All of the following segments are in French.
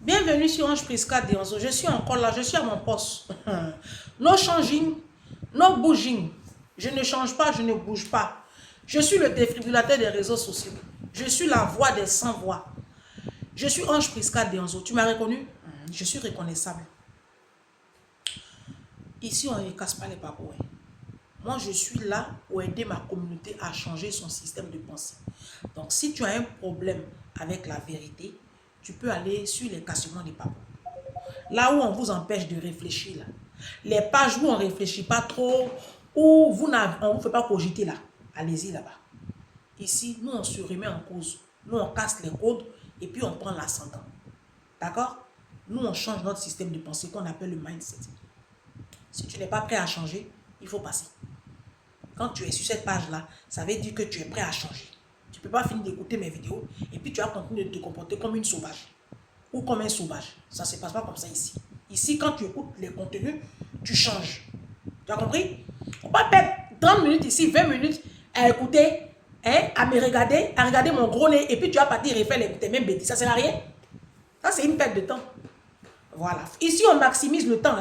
Bienvenue sur Ange Prisca Dionzo. Je suis encore là, je suis à mon poste. No changing, no bouging. Je ne change pas, je ne bouge pas. Je suis le défibrillateur des réseaux sociaux. Je suis la voix des sans-voix. Je suis Ange Prisca Dionzo. Tu m'as reconnu? Je suis reconnaissable. Ici, on ne casse pas les papous. Moi, je suis là pour aider ma communauté à changer son système de pensée. Donc, si tu as un problème avec la vérité, tu peux aller sur les cassements des papous. Là où on vous empêche de réfléchir, là. Les pages où on ne réfléchit pas trop, où on ne vous fait pas cogiter, là. Allez-y là-bas. Ici, nous, on se remet en cause. Nous, on casse les codes et puis on prend l'ascendant. D'accord? Nous, on change notre système de pensée qu'on appelle le mindset. Si tu n'es pas prêt à changer, il faut passer. Quand tu es sur cette page-là, ça veut dire que tu es prêt à changer. Tu ne peux pas finir d'écouter mes vidéos et puis tu vas continuer de te comporter comme une sauvage ou comme un sauvage. Ça ne se passe pas comme ça ici. Ici, quand tu écoutes les contenus, tu changes. Tu as compris? Il ne faut pas perdre 30 minutes ici, 20 minutes à écouter, à me regarder, à regarder mon gros nez et puis tu vas partir refaire les mêmes bêtises. Ça ne sert à rien. Ça, c'est une perte de temps. Voilà. Ici, on maximise le temps.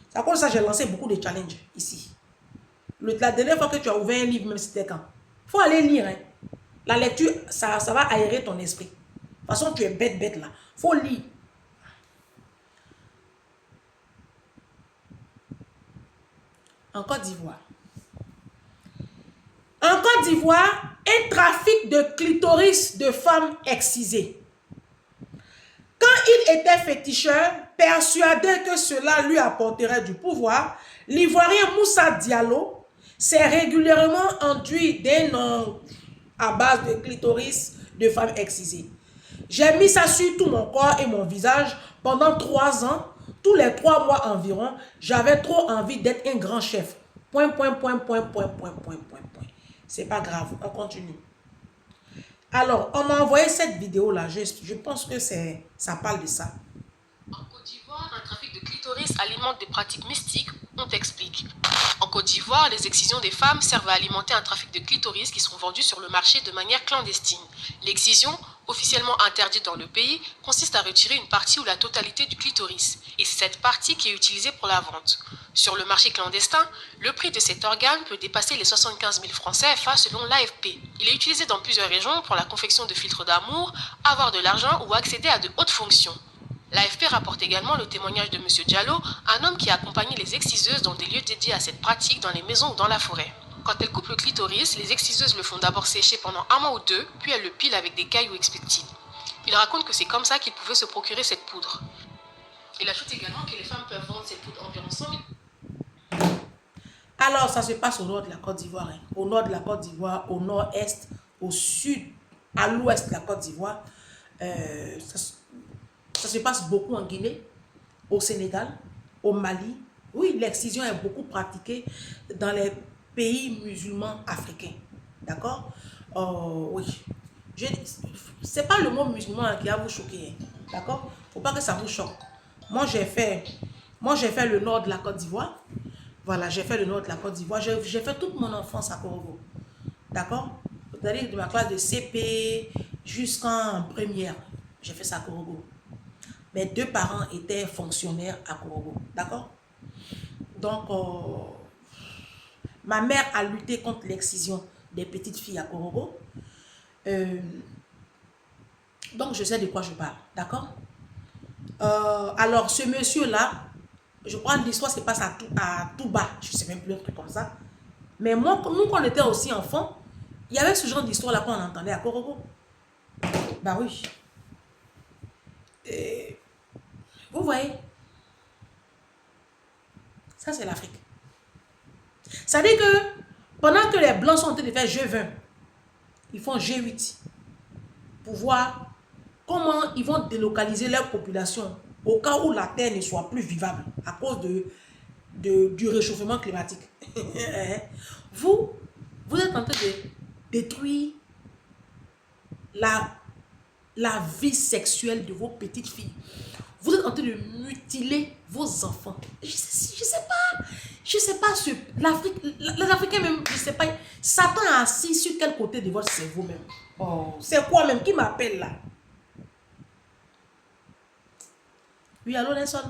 C'est à cause de ça que j'ai lancé beaucoup de challenges ici. La dernière fois que tu as ouvert un livre, même si c'était quand, il faut aller lire. La lecture, ça va aérer ton esprit. De toute façon, tu es bête là. Il faut lire. En Côte d'Ivoire. En Côte d'Ivoire, un trafic de clitoris de femmes excisées. Quand il était féticheur, persuadé que cela lui apporterait du pouvoir, l'Ivoirien Moussa Diallo s'est régulièrement enduit d'un ongle à base de clitoris de femmes excisées. J'ai mis ça sur tout mon corps et mon visage pendant 3 ans. Tous les 3 mois environ, j'avais trop envie d'être un grand chef. C'est pas grave, on continue. Alors, on m'a envoyé cette vidéo-là. Je pense que ça parle de ça. En Côte d'Ivoire, un trafic de clitoris alimente des pratiques mystiques, on t'explique. En Côte d'Ivoire, les excisions des femmes servent à alimenter un trafic de clitoris qui sont vendus sur le marché de manière clandestine. L'excision, officiellement interdite dans le pays, consiste à retirer une partie ou la totalité du clitoris. Et c'est cette partie qui est utilisée pour la vente. Sur le marché clandestin, le prix de cet organe peut dépasser les 75 000 francs CFA selon l'AFP. Il est utilisé dans plusieurs régions pour la confection de filtres d'amour, avoir de l'argent ou accéder à de hautes fonctions. L'AFP rapporte également le témoignage de M. Diallo, un homme qui a accompagné les exciseuses dans des lieux dédiés à cette pratique dans les maisons ou dans la forêt. Quand elles coupent le clitoris, les exciseuses le font d'abord sécher pendant 1 mois ou 2, puis elles le pilent avec des cailloux, explique-t-il. Il raconte que c'est comme ça qu'il pouvait se procurer cette poudre. Il ajoute également que les femmes peuvent vendre cette poudre environ 100 000. Alors, ça se passe au nord de la Côte d'Ivoire. Au nord de la Côte d'Ivoire, au nord-est, au sud, à l'ouest de la Côte d'Ivoire. Ça se passe beaucoup en Guinée, au Sénégal, au Mali. Oui, l'excision est beaucoup pratiquée dans les pays musulmans africains. D'accord? Oui. C'est pas le mot musulman qui va vous choquer. D'accord? Faut pas que ça vous choque. Moi, j'ai fait le nord de la Côte d'Ivoire. Voilà, j'ai fait le nord de la Côte d'Ivoire. J'ai fait toute mon enfance à Korogo. D'accord? C'est-à-dire de ma classe de CP jusqu'en première. J'ai fait ça à Korogo. Mes 2 parents étaient fonctionnaires à Korogo. D'accord? Donc, ma mère a lutté contre l'excision des petites filles à Korogo. Donc, je sais de quoi je parle. D'accord? Alors, ce monsieur-là, je crois que l'histoire se passe à Touba. Je ne sais même plus un truc comme ça. Mais moi, nous, quand on était aussi enfants, il y avait ce genre d'histoire-là qu'on entendait à Korogo. Bah oui. Vous voyez? Ça, c'est l'Afrique. Ça dit que pendant que les Blancs sont en train de faire G20, ils font G8 pour voir comment ils vont délocaliser leur population au cas où la terre ne soit plus vivable à cause du réchauffement climatique. Vous êtes en train de détruire la vie sexuelle de vos petites filles. Vous êtes en train de mutiler vos enfants. Je sais pas, les Africains même, je sais pas, Satan est assis sur quel côté de votre cerveau même. Oh, c'est quoi même qui m'appelle là? Oui, allô, Nelson?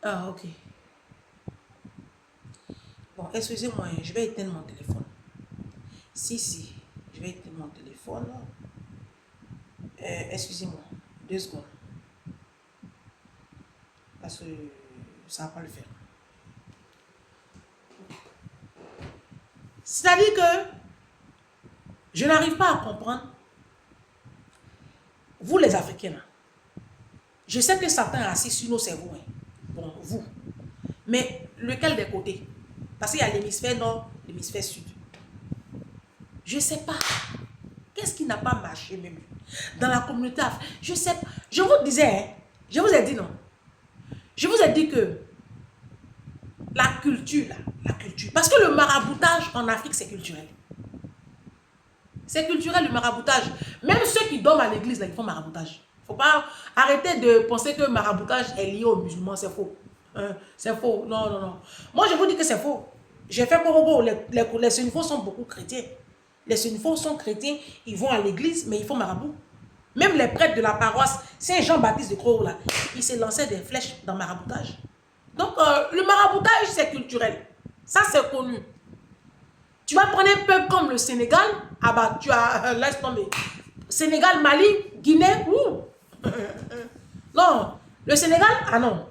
Ah, ok. Bon, excusez-moi, hein, je vais éteindre mon téléphone. Si, je vais éteindre mon téléphone. Excusez-moi, 2 secondes. Parce que ça ne va pas le faire. C'est-à-dire que je n'arrive pas à comprendre, vous les Africains, là, je sais que certains assis sur nos cerveaux, hein. Bon, vous, mais lequel des côtés? Parce qu'il y a l'hémisphère nord, l'hémisphère sud. Je ne sais pas. Qu'est-ce qui n'a pas marché même dans la communauté africaine? Je sais pas. Je vous disais, hein, je vous ai dit non. Je vous ai dit que la culture, là, la culture, parce que le maraboutage en Afrique, c'est culturel. C'est culturel le maraboutage. Même ceux qui dorment à l'église, là, ils font maraboutage. Il ne faut pas arrêter de penser que le maraboutage est lié aux musulmans, c'est faux. C'est faux. Non, non, non. Moi, je vous dis que c'est faux. J'ai fait Korobo. Les Sénifos sont beaucoup chrétiens. Les Sénifos sont chrétiens, ils vont à l'église, mais ils font marabout. Même les prêtres de la paroisse Saint-Jean-Baptiste de Crau, là, ils se lançaient des flèches dans le maraboutage. Donc, le maraboutage, c'est culturel. Ça, c'est connu. Tu vas prendre un peuple comme le Sénégal, ah bah, tu as, laisse tomber. Sénégal, Mali, Guinée, ouh. Non, le Sénégal, ah non.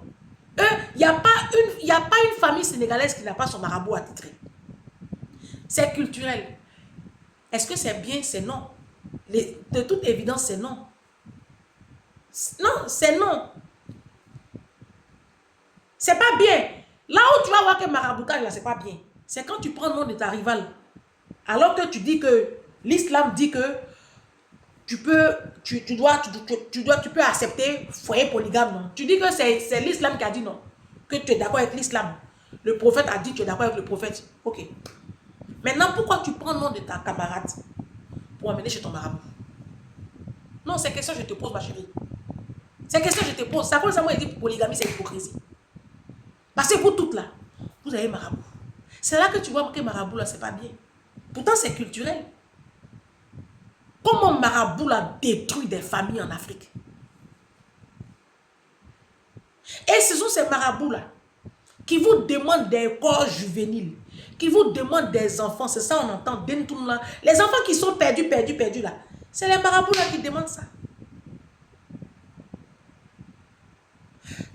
Il n'y a pas une famille sénégalaise qui n'a pas son marabout attitré. C'est culturel. Est-ce que c'est bien? C'est non. De toute évidence, c'est non. Non, c'est non. C'est pas bien. Là où tu vas voir que maraboutage, là, c'est pas bien. C'est quand tu prends le nom de ta rivale. Alors que tu dis que l'islam dit que tu peux accepter foyer polygame, non. Tu dis que c'est l'islam qui a dit non. Que tu es d'accord avec l'islam. Le prophète a dit que tu es d'accord avec le prophète. Ok. Maintenant, pourquoi tu prends le nom de ta camarade pour amener chez ton marabout? Non, c'est question que je te pose, ma chérie. C'est question que je te pose. Ça comme ça, moi, je dis polygamie, c'est hypocrisie. Parce que vous toutes là, vous avez marabout. C'est là que tu vois que marabout là, c'est pas bien. Pourtant, c'est culturel. Comment marabout là détruit des familles en Afrique? Et ce sont ces marabouts là qui vous demandent des corps juvéniles, qui vous demandent des enfants. C'est ça on entend. Les enfants qui sont perdus là. C'est les marabouts là qui demandent ça.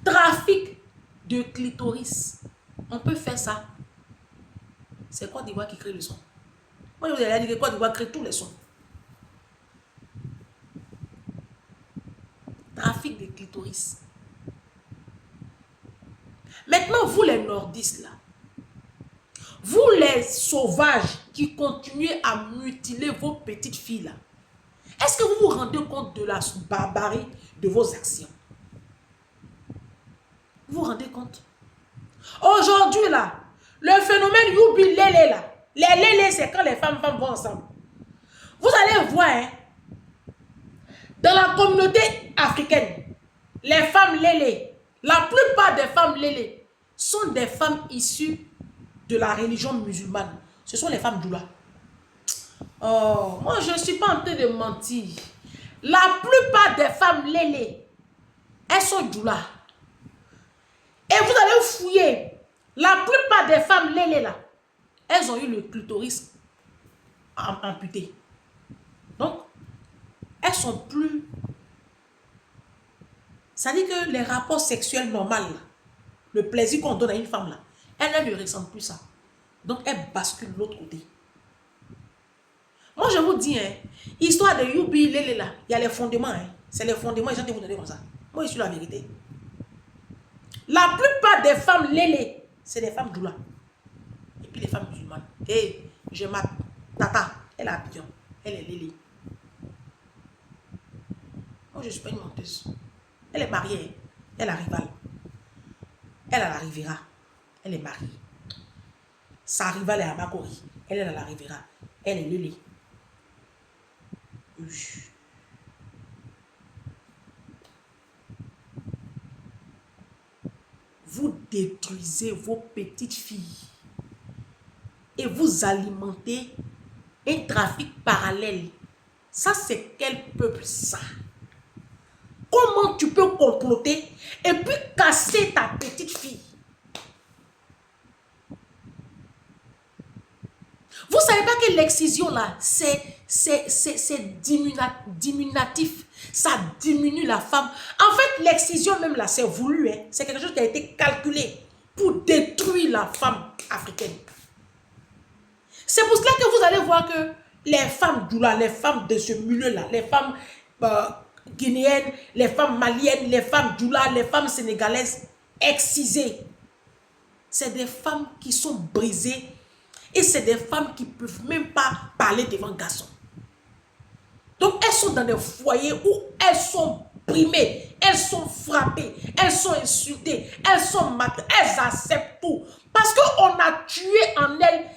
Trafic de clitoris. On peut faire ça. C'est Côte d'Ivoire qui crée le son. Moi, je vous ai dit que Côte d'Ivoire crée tous les sons. Trafic de clitoris. Maintenant, vous les nordistes là, vous les sauvages qui continuez à mutiler vos petites filles là, est-ce que vous vous rendez compte de la barbarie de vos actions? Vous vous rendez compte? Aujourd'hui là, le phénomène Youbi Lélé là, les lélés c'est quand les femmes vont ensemble. Vous allez voir, hein, dans la communauté africaine, les femmes lélés, la plupart des femmes lélés sont des femmes issues de la religion musulmane. Ce sont les femmes doula. Oh, moi je ne suis pas en train de mentir. La plupart des femmes lélés, elles sont doula. Et vous allez fouiller. La plupart des femmes lélés là, elles ont eu le clitoris amputé. Donc, elles sont plus... Ça dit que les rapports sexuels normaux, là, le plaisir qu'on donne à une femme là, elle ne ressent plus ça. Donc, elle bascule de l'autre côté. Moi, je vous dis, hein, histoire de Youbi Lélé là, il y a les fondements. Hein. C'est les fondements, les gens vous donner comme ça. Moi, je suis la vérité. La plupart des femmes lélé, c'est des femmes doula. Et puis les femmes musulmanes. Et je ma tata, elle a bien. Elle est lélé. Moi, je ne suis pas une menteuse. Elle est mariée. Elle a rival. Elle a la Rivera. Elle est mariée. Sa rivale est à Makori. Elle a la Rivera. Elle est lélé. Vous détruisez vos petites filles et vous alimentez un trafic parallèle. Ça, c'est quel peuple ça? Comment tu peux comploter et puis casser ta petite fille? Vous savez pas que l'excision là, c'est diminutif. Ça diminue la femme. En fait, l'excision même là, c'est voulu. Hein. C'est quelque chose qui a été calculé pour détruire la femme africaine. C'est pour cela que vous allez voir que les femmes doula, les femmes de ce milieu-là, les femmes guinéennes, les femmes maliennes, les femmes doula, les femmes sénégalaises, excisées. C'est des femmes qui sont brisées et c'est des femmes qui ne peuvent même pas parler devant un garçon. Donc elles sont dans des foyers où elles sont brimées, elles sont frappées, elles sont insultées, elles sont matées, elles acceptent tout. Parce qu'on a tué en elles,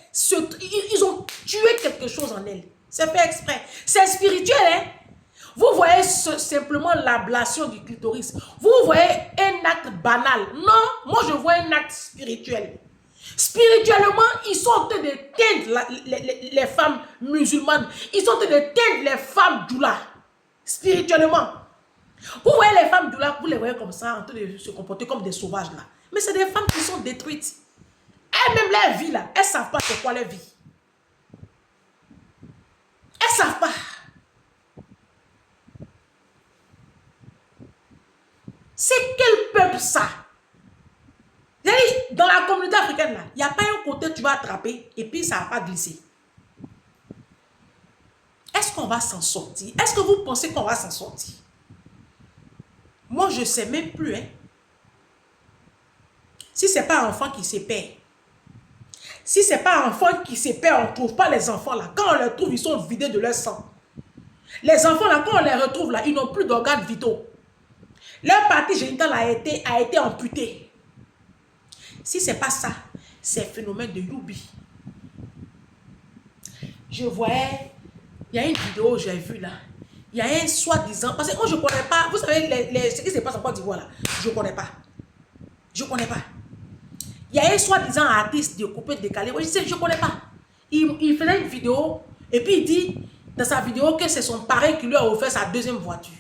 ils ont tué quelque chose en elles. C'est fait exprès. C'est spirituel, hein? Vous voyez simplement l'ablation du clitoris. Vous voyez un acte banal. Non, moi je vois un acte spirituel. Spirituellement, ils sont en train de teindre les femmes musulmanes. Ils sont en train de teindre les femmes doula. Spirituellement. Vous voyez les femmes doula, vous les voyez comme ça, en train de se comporter comme des sauvages là. Mais c'est des femmes qui sont détruites. Elles-mêmes, leur vie là, elles ne savent pas c'est quoi leur vie. Elles ne savent pas. C'est quel peuple ça? Dans la communauté africaine, là, il n'y a pas un côté tu vas attraper et puis ça ne va pas glisser. Est-ce qu'on va s'en sortir? Est-ce que vous pensez qu'on va s'en sortir? Moi, je ne sais même plus. Hein. Si ce n'est pas un enfant qui se perd, si ce n'est pas un enfant qui se perd, on ne trouve pas les enfants là. Quand on les trouve, ils sont vidés de leur sang. Les enfants là, quand on les retrouve là, ils n'ont plus d'organes vitaux. Leur partie génitale a été amputée. Si ce n'est pas ça, c'est le phénomène de Youbi. Je voyais, il y a une vidéo, j'ai vu là. Il y a un soi-disant, parce que moi je ne connais pas, vous savez, ce qui se passe en Côte d'Ivoire là, je ne connais pas. Je ne connais pas. Il y a un soi-disant artiste de coupé décalé, je ne connais pas. Il faisait une vidéo et puis il dit dans sa vidéo que c'est son parrain qui lui a offert sa deuxième voiture.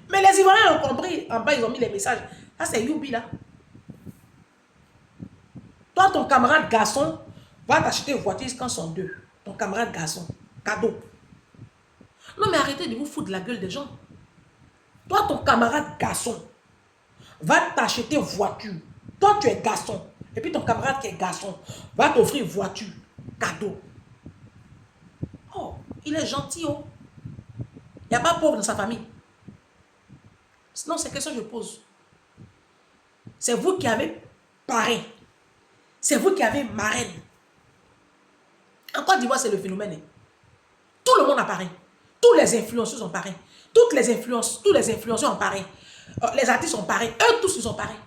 Mais les Ivoiriens ont compris, en bas ils ont mis les messages. Ça c'est Youbi là. Toi, ton camarade garçon va t'acheter une voiture quand sont deux. Ton camarade garçon, cadeau. Non, mais arrêtez de vous foutre de la gueule des gens. Toi, ton camarade garçon va t'acheter une voiture. Toi, tu es garçon. Et puis ton camarade qui est garçon va t'offrir une voiture, cadeau. Oh, il est gentil, oh. Il n'y a pas pauvre dans sa famille. Sinon, c'est question que je pose. C'est vous qui avez parrain. C'est vous qui avez marraine. En Côte d'Ivoire, c'est le phénomène. Tout le monde a parrain. Tous les influenceurs sont parrains. Tous les influenceurs ont parrain. Les artistes sont parrains. Eux tous, ils sont parrains.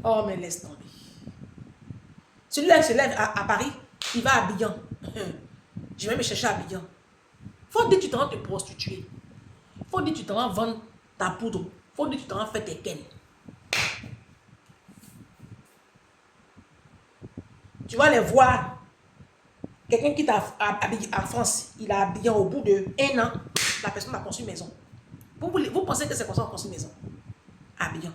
Oh, mais laisse tomber. Celui-là, il se lève à Paris, il va à Abidjan. Je vais me chercher à Abidjan. Faut dire que tu t'en vas te prostituer. Faut dire que tu t'en vas vendre ta poudre. Faut dire que tu t'en vas faire tes ken. Tu vas les voir. Quelqu'un qui t'a habillé en France, il a habillé au bout de 1 an, la personne a construit une maison. Vous pensez que c'est comme ça qu'on construit une maison? Abidjan.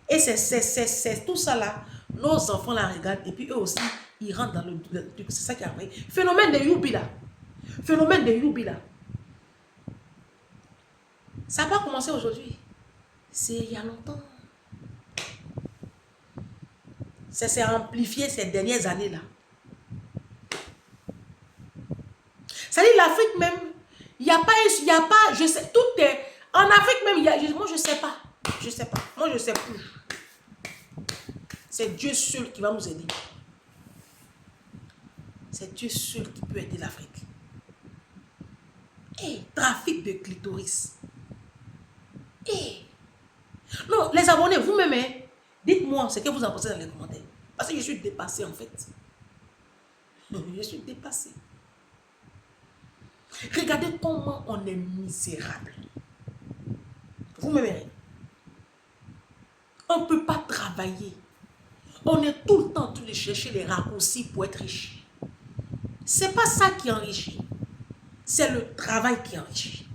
Et c'est tout ça là. Nos enfants la regardent et puis eux aussi, ils rentrent dans le truc. C'est ça qui est vrai. Phénomène de Youbi là. Phénomène de Youbi là. Ça n'a pas commencé aujourd'hui. C'est il y a longtemps. Ça s'est amplifié ces dernières années-là. Ça dit l'Afrique même, il n'y a pas, je sais, tout est, en Afrique même, moi je ne sais pas. Je ne sais pas. Moi je ne sais plus. C'est Dieu seul qui va nous aider. C'est Dieu seul qui peut aider l'Afrique. Hey, trafic de clitoris. Hey. Non, les abonnés, vous-même, hein, dites-moi ce que vous en pensez dans les commentaires. Parce que je suis dépassée en fait. Je suis dépassée. Regardez comment on est misérable. Vous-même, on ne peut pas travailler. On est tout le temps en train de chercher les raccourcis pour être riche. C'est pas ça qui enrichit. C'est le travail qui enrichit.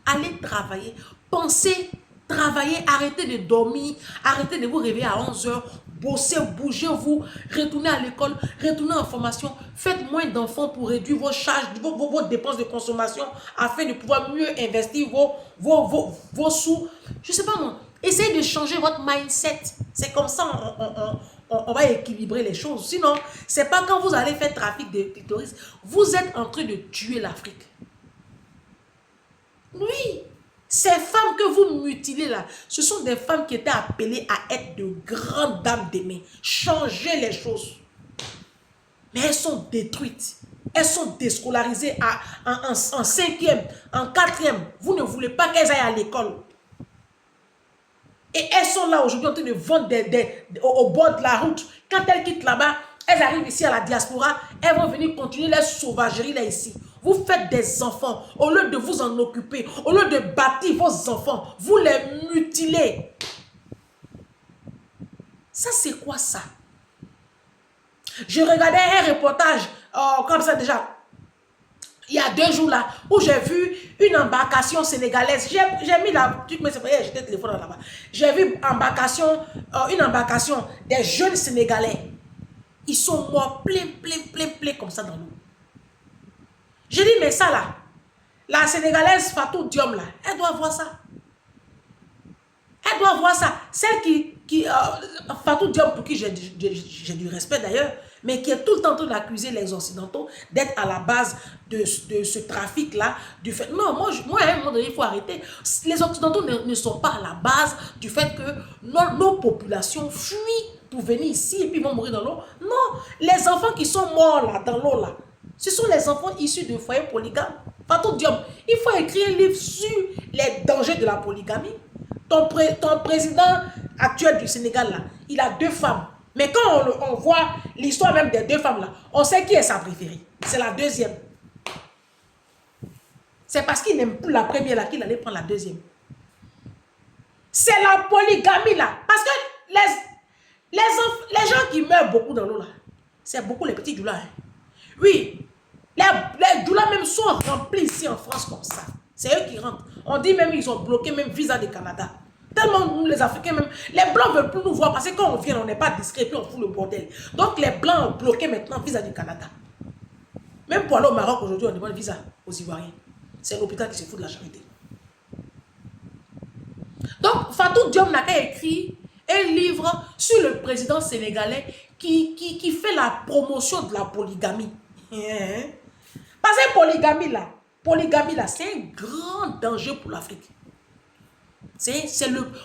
Allez travailler, pensez, travaillez, arrêtez de dormir, arrêtez de vous réveiller à 11 h, bossez, bougez-vous, retournez à l'école, retournez en formation, faites moins d'enfants pour réduire vos charges, vos dépenses de consommation afin de pouvoir mieux investir vos sous. Je ne sais pas moi, essayez de changer votre mindset. C'est comme ça on va équilibrer les choses. Sinon, ce n'est pas quand vous allez faire trafic de clitoris, vous êtes en train de tuer l'Afrique. Oui, ces femmes que vous mutilez là, ce sont des femmes qui étaient appelées à être de grandes dames d'aimer. Changer les choses. Mais elles sont détruites. Elles sont déscolarisées en 5e, en 4e. Vous ne voulez pas qu'elles aillent à l'école. Et elles sont là aujourd'hui en train de vendre au bord de la route. Quand elles quittent là-bas, elles arrivent ici à la diaspora, elles vont venir continuer leur sauvagerie là ici. Vous faites des enfants, au lieu de vous en occuper, au lieu de bâtir vos enfants, vous les mutilez. Ça, c'est quoi ça? Je regardais un reportage, comme ça déjà, il y a 2 jours là, où j'ai vu une embarcation sénégalaise. J'ai mis la truc, mais c'est pas j'étais téléphone là-bas. J'ai vu une embarcation des jeunes Sénégalais. Ils sont morts plein comme ça dans l'eau. J'ai dit, mais ça là, la Sénégalaise Fatou Diom là, elle doit voir ça. Elle doit voir ça. Celle Fatou Diom, pour qui j'ai du respect d'ailleurs, mais qui est tout le temps en train d'accuser les Occidentaux d'être à la base de ce trafic-là. Non, moi, à un moment donné, il faut arrêter. Les Occidentaux ne sont pas à la base du fait que nos populations fuient pour venir ici et puis vont mourir dans l'eau. Non, les enfants qui sont morts là, dans l'eau là, ce sont les enfants issus de foyers polygames. Fatou Diom, il faut écrire un livre sur les dangers de la polygamie. Ton président actuel du Sénégal là, il a 2 femmes. Mais quand on voit l'histoire même des 2 femmes là, on sait qui est sa préférée. C'est la 2e. C'est parce qu'il n'aime plus la première là qu'il allait prendre la 2e. C'est la polygamie là. Parce que les gens qui meurent beaucoup dans l'eau là, c'est beaucoup les petits doulas. Hein. Oui, les doulas même sont remplis ici en France comme ça. C'est eux qui rentrent. On dit même qu'ils ont bloqué même visa du Canada. Tellement nous, les Africains même, les Blancs ne veulent plus nous voir parce que quand on vient, on n'est pas discret, puis on fout le bordel. Donc les Blancs ont bloqué maintenant visa du Canada. Même pour aller au Maroc aujourd'hui, on demande visa aux Ivoiriens. C'est l'hôpital qui se fout de la charité. Donc Fatou Diom n'a qu'à écrire un livre sur le président sénégalais qui fait la promotion de la polygamie. Parce que polygamie là, c'est un grand danger pour l'Afrique.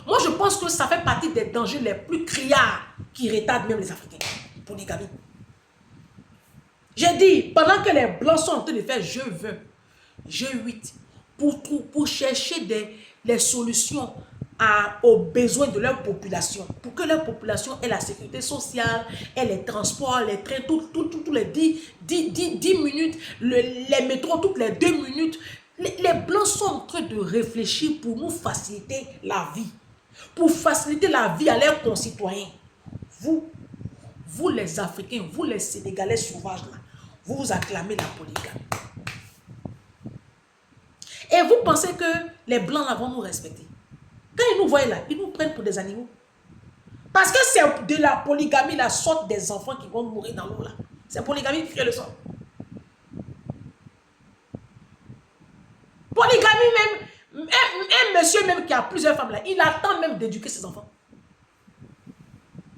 Moi, je pense que ça fait partie des dangers les plus criards qui retardent même les Africains. Polygamie. J'ai dit, pendant que les Blancs sont en train de faire je veux, je 8, pour chercher des solutions aux besoins de leur population, pour que leur population ait la sécurité sociale, ait les transports, les trains, tous les 10 minutes, les métros toutes les 2 minutes. Les Blancs sont en train de réfléchir pour nous faciliter la vie. Pour faciliter la vie à leurs concitoyens. Vous les Africains, vous les Sénégalais sauvages, là, vous acclamez la polygamie. Et vous pensez que les Blancs là, vont nous respecter. Quand ils nous voient là, ils nous prennent pour des animaux. Parce que c'est de la polygamie, la sorte des enfants qui vont mourir dans l'eau là. C'est polygamie qui fait le sang. Polygamie même, un monsieur même qui a plusieurs femmes là, il attend même d'éduquer ses enfants.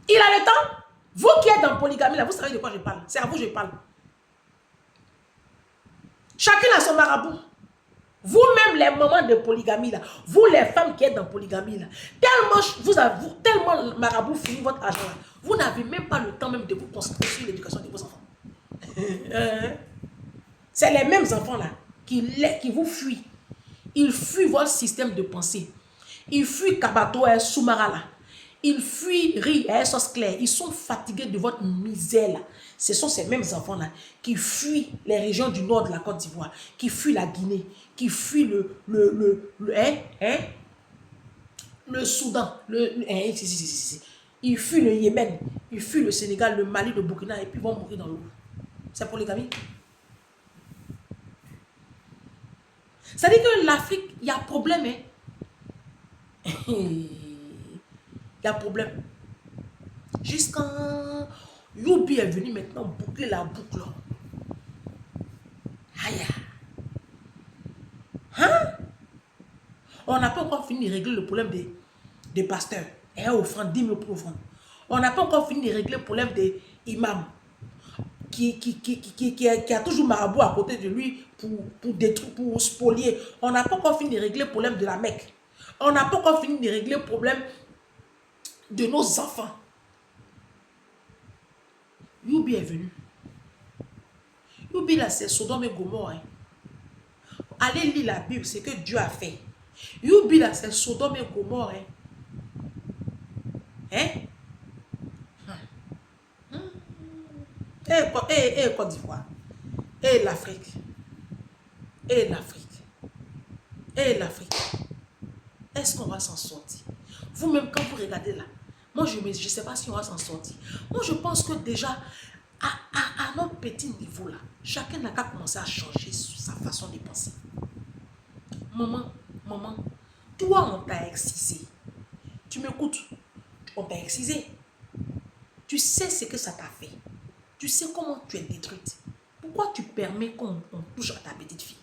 Il a le temps. Vous qui êtes dans polygamie là, vous savez de quoi je parle. C'est à vous que je parle. Chacun a son marabout. Vous-même les mamans de polygamie là, vous les femmes qui êtes dans polygamie là, tellement marabout finit votre argent là, vous n'avez même pas le temps même de vous concentrer sur l'éducation de vos enfants. C'est les mêmes enfants là qui vous fuient. Ils fuient votre système de pensée. Ils fuient Kabato et Soumara là. Ils fuient Riz et Sauce Claire. Ils sont fatigués de votre misère là. Ce sont ces mêmes enfants là qui fuient les régions du nord de la Côte d'Ivoire, qui fuient la Guinée, qui fuient le Soudan, ils fuient le Yémen, ils fuient le Sénégal, le Mali, le Burkina et puis vont mourir dans l'eau. C'est polygamie. Ça dit que l'Afrique, il y a problème. Hein? Il y a problème. Jusqu'en... Youbi est venu maintenant boucler la boucle. Aïe. Hein? On n'a pas encore fini de régler le problème des pasteurs. Et offrande, 10 000 pour offrande. On n'a pas encore fini de régler le problème des imams. Qui a toujours marabout à côté de lui pour détruire, pour spolier. On n'a pas encore fini de régler le problème de la Mecque. On n'a pas encore fini de régler le problème de nos enfants. Youbi est venu. Youbi là, c'est Sodome et Gomorrhe. Hein. Allez lire la Bible, c'est que Dieu a fait. Youbi là, c'est Sodome et Gomorrhe. Hein? Et Côte d'Ivoire. Et l'Afrique. Et l'Afrique. Et l'Afrique. Est-ce qu'on va s'en sortir? Vous-même, quand vous regardez là, moi, je ne sais pas si on va s'en sortir. Moi, je pense que déjà, à notre petit niveau là, chacun n'a qu'à commencer à changer sa façon de penser. Maman, toi, on t'a excisé. Tu m'écoutes? On t'a excisé. Tu sais ce que ça t'a fait. Tu sais comment tu es détruite. Pourquoi tu permets qu'on touche à ta petite fille?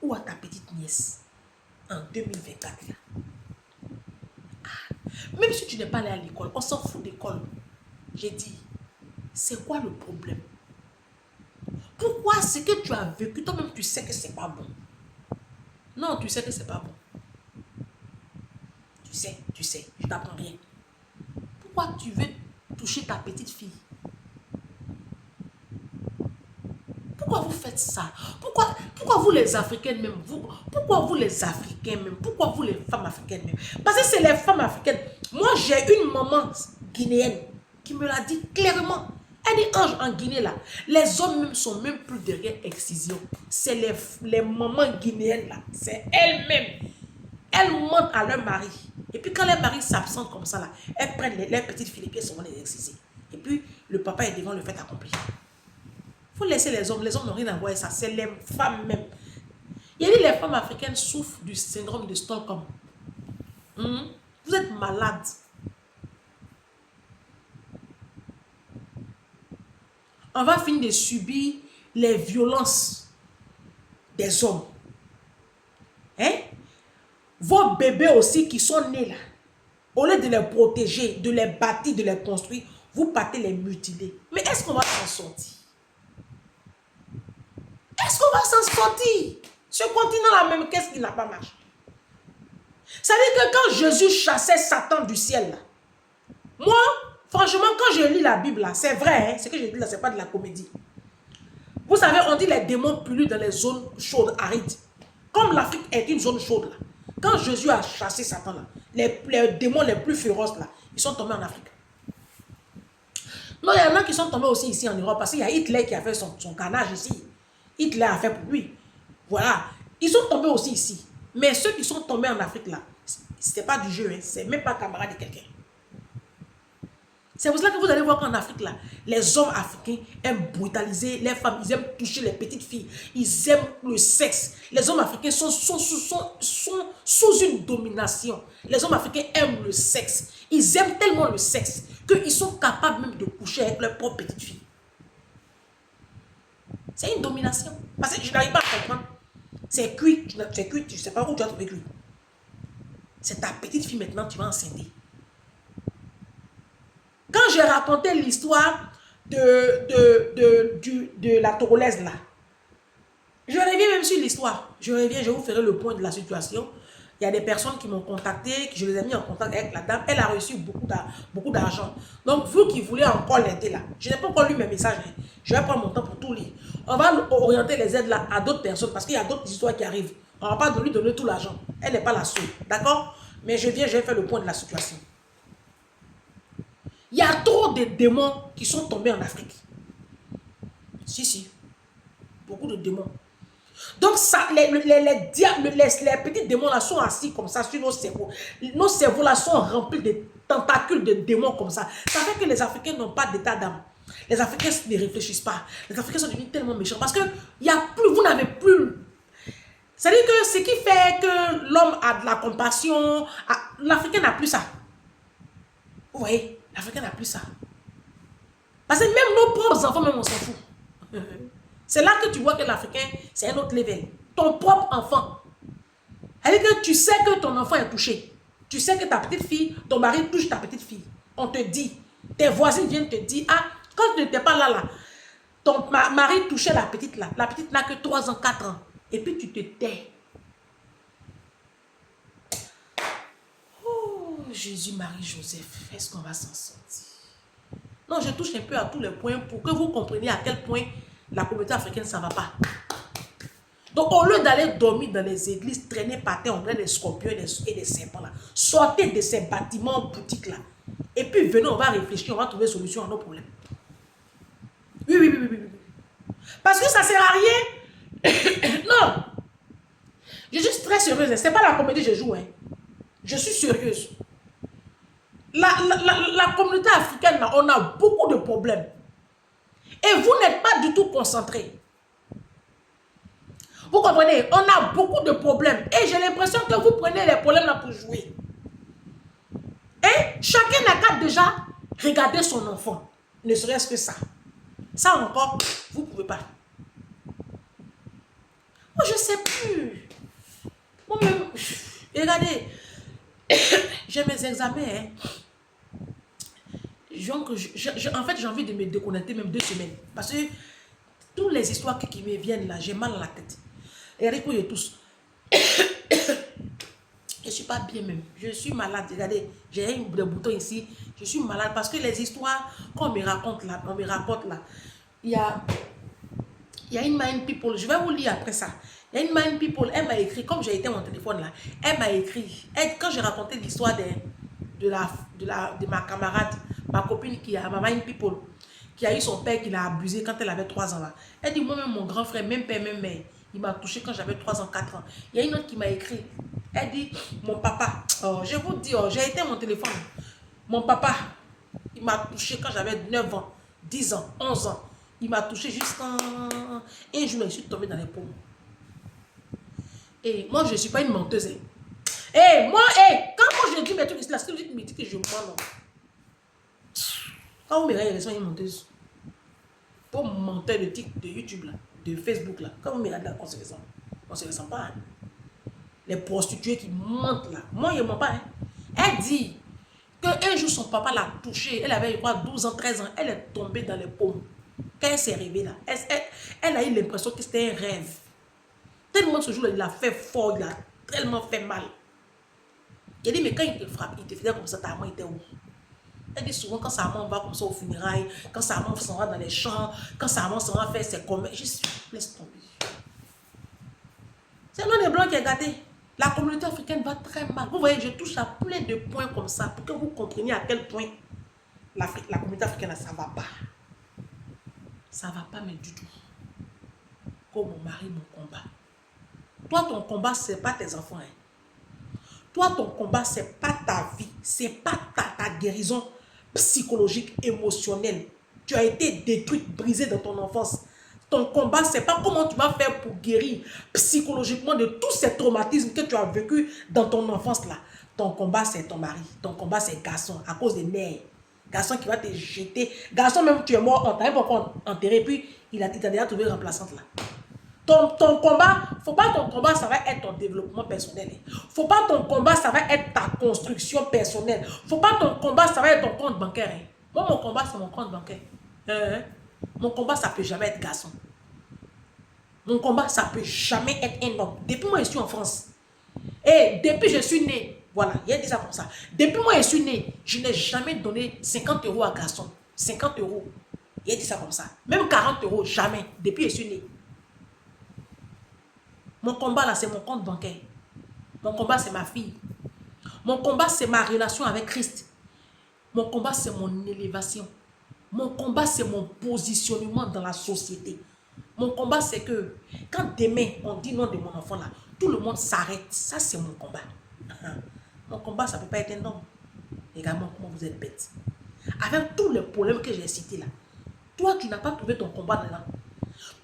Ou à ta petite nièce? En 2024 là. Même si tu n'es pas allé à l'école, on s'en fout d'école. J'ai dit, c'est quoi le problème? Pourquoi ce que tu as vécu, toi-même tu sais que c'est pas bon? Non, tu sais que c'est pas bon. Tu sais, je t'apprends rien. Pourquoi tu veux toucher ta petite fille? Pourquoi vous faites ça? Pourquoi vous les Africaines même? Pourquoi vous les Africains même? Pourquoi vous les femmes africaines même? Parce que c'est les femmes africaines. Moi, j'ai une maman guinéenne qui me l'a dit clairement. Elle dit, Ange, en Guinée là, les hommes même sont même plus derrière excision. C'est les mamans guinéennes là. C'est elles-mêmes. Elles mentent à leur mari. Et puis quand les maris s'absentent comme ça là, elles prennent les petites filles et puis elles sont les exciser. Et puis le papa est devant le fait accompli. Il faut laisser les hommes n'ont rien à voir avec ça. C'est les femmes même. Il y a dit les femmes africaines souffrent du syndrome de Stockholm. Vous êtes malades. On va finir de subir les violences des hommes. Hein? Vos bébés aussi qui sont nés là, au lieu de les protéger, de les bâtir, de les construire, vous partez les mutiler. Mais est-ce qu'on va s'en sortir? Est-ce qu'on va s'en sortir? Ce continent-là même, qu'est-ce qui n'a pas marché? Ça veut dire que quand Jésus chassait Satan du ciel, là, moi, franchement, quand je lis la Bible, là, c'est vrai, hein, ce que je dis là, c'est pas de la comédie. Vous savez, on dit les démons pullulent dans les zones chaudes, arides. Comme l'Afrique est une zone chaude, là, quand Jésus a chassé Satan, là, les démons les plus féroces, là, ils sont tombés en Afrique. Non, il y en a qui sont tombés aussi ici en Europe, parce qu'il y a Hitler qui a fait son carnage ici. Hitler a fait pour lui. Voilà. Ils sont tombés aussi ici. Mais ceux qui sont tombés en Afrique, là, c'était pas du jeu, hein, c'est même pas camarade de quelqu'un. C'est pour cela que vous allez voir qu'en Afrique, là, les hommes africains aiment brutaliser les femmes, ils aiment toucher les petites filles, ils aiment le sexe. Les hommes africains sont sous une domination. Les hommes africains aiment le sexe. Ils aiment tellement le sexe qu'ils sont capables même de coucher avec leurs propres petites filles. C'est une domination. Parce que je n'arrive pas à comprendre. C'est cuit, tu ne sais pas où tu as trouvé cuit. C'est ta petite fille maintenant, tu vas enceinter. Quand j'ai raconté l'histoire de la Togolaise là, je reviens même sur l'histoire. Je vous ferai le point de la situation. Il y a des personnes qui m'ont contacté, que je les ai mis en contact avec la dame. Elle a reçu beaucoup d'argent. Donc, vous qui voulez encore l'aider là, je n'ai pas encore lu mes messages. Hein. Je vais prendre mon temps pour tout lire. On va orienter les aides là à d'autres personnes parce qu'il y a d'autres histoires qui arrivent. On ne va pas lui donner tout l'argent. Elle n'est pas la seule. D'accord? Mais je vais faire le point de la situation. Il y a trop de démons qui sont tombés en Afrique. Si. Beaucoup de démons. Donc, ça, les petits démons là sont assis comme ça sur nos cerveaux. Nos cerveaux là sont remplis de tentacules de démons comme ça. Ça fait que les Africains n'ont pas d'état d'âme. Les Africains ne réfléchissent pas. Les Africains sont devenus tellement méchants parce que vous n'avez plus. C'est-à-dire que ce qui fait que l'homme a de la compassion, l'Africain n'a plus ça. Vous voyez, l'Africain n'a plus ça. Parce que même nos propres enfants, même on s'en fout. C'est là que tu vois que l'Africain, c'est un autre level. Ton propre enfant. C'est-à-dire que tu sais que ton enfant est touché. Tu sais que ta petite fille, ton mari touche ta petite fille. On te dit, tes voisins viennent te dire, ah, quand tu n'étais pas là, ton mari touchait la petite là. La petite n'a que 3 ans, 4 ans. Et puis tu te tais. Oh, Jésus, Marie, Joseph, est-ce qu'on va s'en sortir? Non, je touche un peu à tous les points pour que vous compreniez à quel point la communauté africaine, ça ne va pas. Donc, au lieu d'aller dormir dans les églises, traîner par terre, on dirait des scorpions et des serpents là. Sortez de ces bâtiments boutiques là. Et puis, venez, on va réfléchir, on va trouver solution à nos problèmes. Oui. Parce que ça ne sert à rien. Non. Je suis très sérieuse. Ce n'est pas la comédie que je joue. Hein. Je suis sérieuse. La communauté africaine, là, on a beaucoup de problèmes. Et vous n'êtes pas du tout concentrés. Vous comprenez? On a beaucoup de problèmes. Et j'ai l'impression que vous prenez les problèmes là pour jouer. Et chacun n'a qu'à déjà regarder son enfant. Ne serait-ce que ça. Ça encore, vous ne pouvez pas. Moi, je ne sais plus. Moi-même, regardez, j'ai mes examens. Hein. En fait, j'ai envie de me déconnecter même 2 semaines. Parce que toutes les histoires qui me viennent là, j'ai mal à la tête. Et Rico et tous. Je ne suis pas bien même. Je suis malade. Regardez, j'ai un bouton ici. Je suis malade parce que les histoires qu'on me raconte là, il y a une mind people. Je vais vous lire après ça. Il y a une mind people. Elle m'a écrit, comme j'ai été mon téléphone là, elle m'a écrit. Quand j'ai raconté l'histoire de ma camarade, ma copine qui a ma mind people, qui a eu son père qui l'a abusé quand elle avait 3 ans là. Elle dit, moi-même, mon grand frère, même père, même mère, il m'a touché quand j'avais 3 ans, 4 ans. Il y a une autre qui m'a écrit. Elle dit, mon papa, je vous dis, j'ai été mon téléphone. Mon papa, il m'a touché quand j'avais 9 ans, 10 ans, 11 ans. Il m'a touché jusqu'à un jour, je suis tombée dans les pommes. Et moi, je ne suis pas une menteuse. Et moi, quand je dis mes trucs, c'est la seule qui me dit que je mens, non. Quand vous me regardez, je suis une menteuse. Pour menteur de YouTube, là, de Facebook, là. Quand vous me regardez, on se ressent pas. Hein. Les prostituées qui mentent, là. Moi, je ne mens pas. Hein. Elle dit qu'un jour, son papa l'a touchée. Elle avait, je crois, 12 ans, 13 ans. Elle est tombée dans les pommes. Quand elle s'est réveillée, là, elle a eu l'impression que c'était un rêve. Tellement ce jour-là, il a fait fort, il a tellement fait mal. Il dit, mais quand il te frappe, il te faisait comme ça, ta main était où? Elle dit souvent, quand sa maman va comme ça au funérailles, quand sa maman s'en va dans les champs, quand sa maman s'en va faire ses commerces, je suis, laisse tomber. C'est l'un des blancs qui est gâté. La communauté africaine va très mal. Vous voyez, je touche à plein de points comme ça pour que vous compreniez à quel point la communauté africaine, ça ne va pas. Ça ne va pas, mais du tout. Comme mon mari, mon combat. Toi, ton combat, ce n'est pas tes enfants. Hein. Toi, ton combat, ce n'est pas ta vie. Ce n'est pas ta guérison psychologique, émotionnelle. Tu as été détruite, brisée dans ton enfance. Ton combat, ce n'est pas comment tu vas faire pour guérir psychologiquement de tous ces traumatismes que tu as vécu dans ton enfance là. Ton combat, c'est ton mari. Ton combat, c'est garçon, à cause des nerfs. Garçon qui va te jeter. Garçon, même tu es mort, on t'a même pas enterré, puis il t'a déjà trouvé remplaçante là. Ton combat, faut pas ton combat, ça va être ton développement personnel. Faut pas ton combat, ça va être ta construction personnelle. Faut pas ton combat, ça va être ton compte bancaire. Hein. Moi, mon combat, c'est mon compte bancaire. Mon combat, ça peut jamais être garçon. Mon combat, ça peut jamais être un homme. Depuis moi, je suis en France. Et depuis que je suis né, voilà, il y a dit ça comme ça. Depuis moi, je suis né, je n'ai jamais donné 50 € à garçon. 50 €. Il a dit ça comme ça. Même 40 €, jamais. Depuis que je suis né. Mon combat là, c'est mon compte bancaire. Mon combat, c'est ma fille. Mon combat, c'est ma relation avec Christ. Mon combat, c'est mon élévation. Mon combat, c'est mon positionnement dans la société. Mon combat, c'est que quand demain, on dit non de mon enfant là, tout le monde s'arrête. Ça, c'est mon combat. Mon combat, ça ne peut pas être un homme. Également, comment vous êtes bête. Avec tous les problèmes que j'ai cités là, toi, tu n'as pas trouvé ton combat là.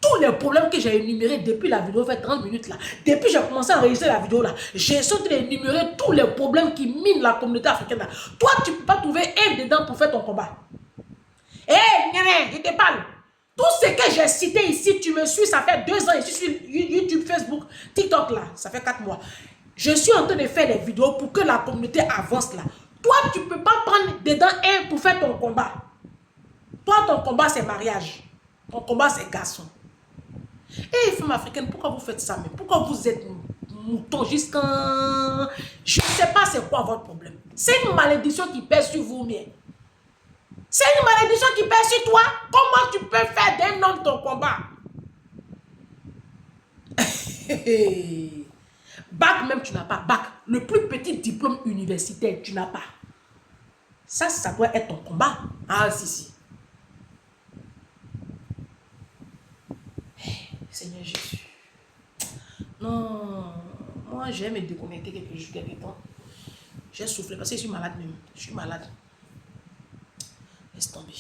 Tous les problèmes que j'ai énumérés depuis la vidéo fait 30 minutes là, depuis que j'ai commencé à enregistrer la vidéo là, j'ai sauté d'énumérer tous les problèmes qui minent la communauté africaine là. Toi, tu ne peux pas trouver un dedans pour faire ton combat. Hé, je te parle. Tout ce que j'ai cité ici, tu me suis, ça fait 2 ans ici sur YouTube, Facebook, TikTok là, ça fait 4 mois. Je suis en train de faire des vidéos pour que la communauté avance là. Toi, tu ne peux pas prendre dedans un pour faire ton combat. Toi, ton combat, c'est mariage. Ton combat, c'est garçon. Et femmes africaines, pourquoi vous faites ça? Mais pourquoi vous êtes mouton jusqu'à... Je ne sais pas c'est quoi votre problème. C'est une malédiction qui pèse sur vous, mais... C'est une malédiction qui pèse sur toi. Comment tu peux faire d'un homme ton combat? Bac même, tu n'as pas. Bac, le plus petit diplôme universitaire, tu n'as pas. Ça doit être ton combat. Ah, si. Seigneur Jésus. Non, moi j'aime me déconnecter quelque temps. J'ai soufflé parce que je suis malade même. Je suis malade. Laisse tomber.